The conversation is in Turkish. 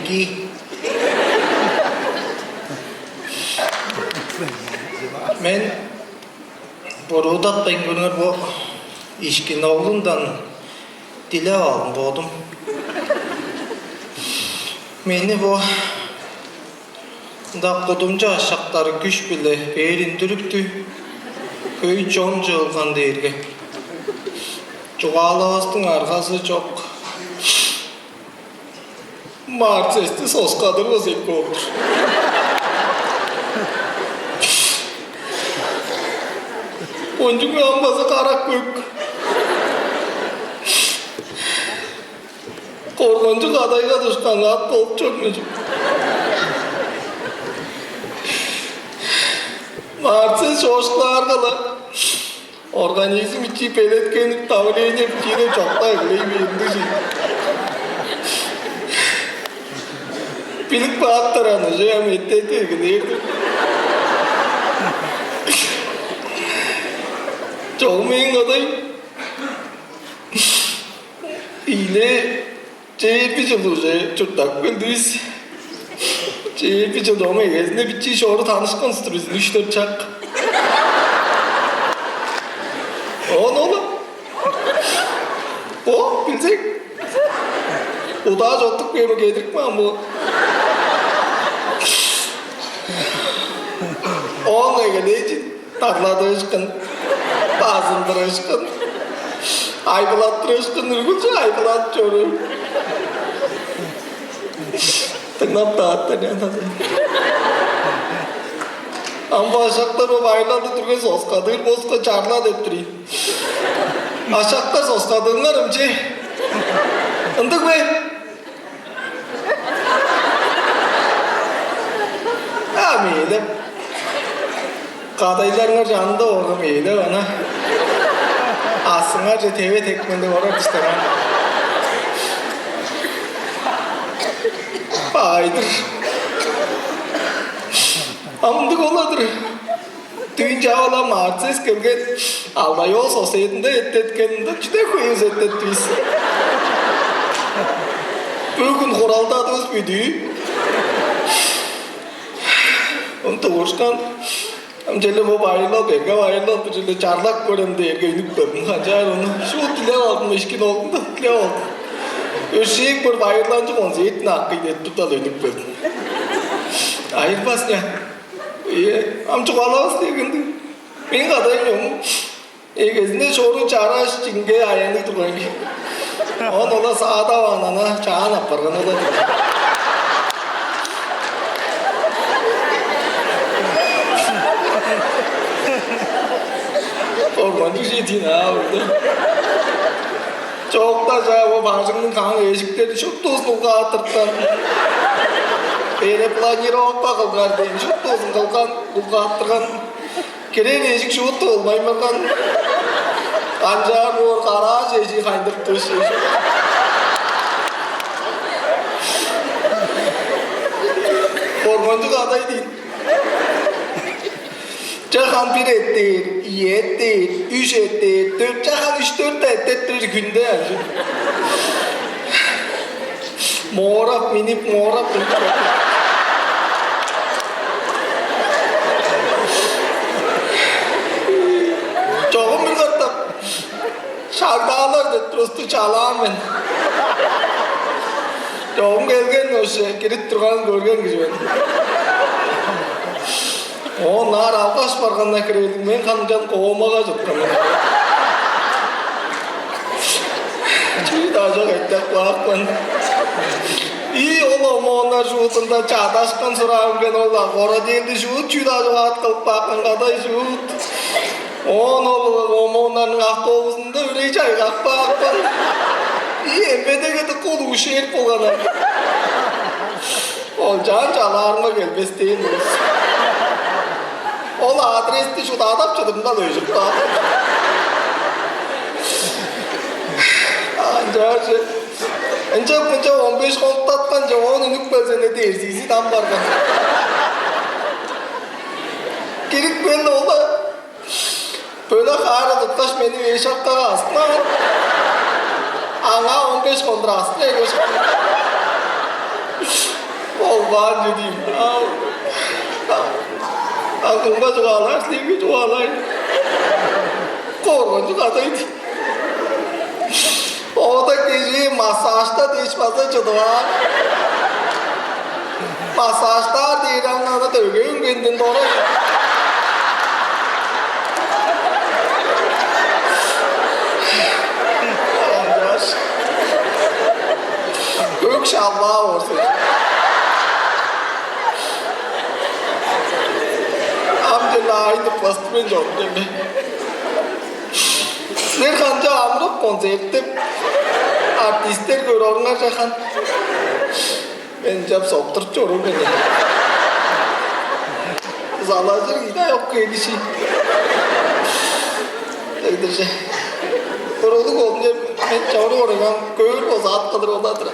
Peki. Men borudat güngör bu işkin oğlundan dile aldım boğdum. Meni bu da kodumca aşakları güç bile berindiripti. Köy çon jığılgan derge. Çoğalağızın arkası çok. Martes'te sos kadırmaz ilk olur. Boncuk ve ambası karak gök. Korgoncuk adayga düşkan at bolup çökmeyecek. Martes çoşklar kala. Organizm içi peletkenlik tavleyince içine çok da öyleyim şey. Pilik bağıttıranı şey ama ettiği değildir. Çok meyin adayım. İle çeyirpici buluşu çurttak güldüz. Çeyirpici doğma gezinde bir çiş orada tanışkan sürüzün 3-4 çak. O ne oğlum? O bilsek. O daha çokluk bir yemek yedik mi ama? O ne geleceğin? Tarlada ışkın. Bazındır ışkın. Aybulatır ışkın. Ürgülce aybulat çorum. Tınap dağıttın ya nasıl? Ama aşaklar o bayladı durga soskadır. Boska çarla döptüreyim. Aşakta soskadığınlarım çey. Indık be. Ha miydi? Kadaylarına canında orada mıydı bana? Aslında teve tekmende orada işte ben. Haydır. Amdık oladır. Düğünce ağla Martes kırgın. Alma yol sosyetinde ettetkeninde çide koyuz ettettiyiz. Bugün koralda adımız büyüdü. Onu da uğraşkan. Amcalı bu bayırla bege bayırla bu çarlak bölümde ergeynik bölüm. Hacar onu şu dile aldım işkin oldu da dile oldu. Öşeğik bir bayırlancı konsa etine hakkı et tutalıydık bölüm. Hayır bas ya. Amca kalavuz diye gündü. Ben kadayım yok mu? Gezinde şorun çaraş çinge ayağını durayım. Onu ola sağda vanana çağın apargan ola. Korkunç şey değil ha burada. Çok da şey bu başının kanı eşikleri çok tozlu katırttan. Beni planeri okpa kılgar deyin. Çok tozun kılgan, kılgattırgan. Keren eşik şu da olmayım bakan. Ancak bu kara şeyi kayndırıp taşıyor. Korkunç aday değil. Çakan bir ettir, iyi ettir, 3 ettir, 4 çakan 3-4 ettir günde yani. Morap minip morap. Çoğum bir katta. Şardağlar da trostu çalağım ben. Çoğum gelgen o şey, kirit durgan görgen güzel. O nar alqaş barganda kiredim men kancan kovmaga juttum. Çiğda çok ettik bakın. İyi oğlum onlar şutunda çağdaşkan sorağım ben ola. Kora değildi şut çiğda çok at kılıp bakın kaday şut. Onların avtobusunda öyle çaygak bakın. İyi embede gidip kolu uşayıp olana. Olcan çalarına gelmez değil miyiz? Ola adresti şu da adam çadırından ölecek daha. Ancak önce 15 kontattan cevabını nükbezene dersizi tam bargan. Gerek belli ola. Böyle kara tuttaş beni ve şapkaga asma. Ana 15 kontra asma. Olmaz diyeyim. Aklıma çoğalar, sevgi çoğalar. Korkunç kadıydı. O da gece masajda değişmezse çıdılar. Masajlar değil anlamda dövgün gündün doğru. Gök şallah olsun. Amcalar aynı plastikmen yok dedi. Ne kanca amruk konseptim. Artistler görüyorlar zaten. Ben cep soktur çorum beni. Zalacır yine yok ki şey. Öyle şey. Duruluk olunca ben çavru oraya köylü o saat kadar odadır.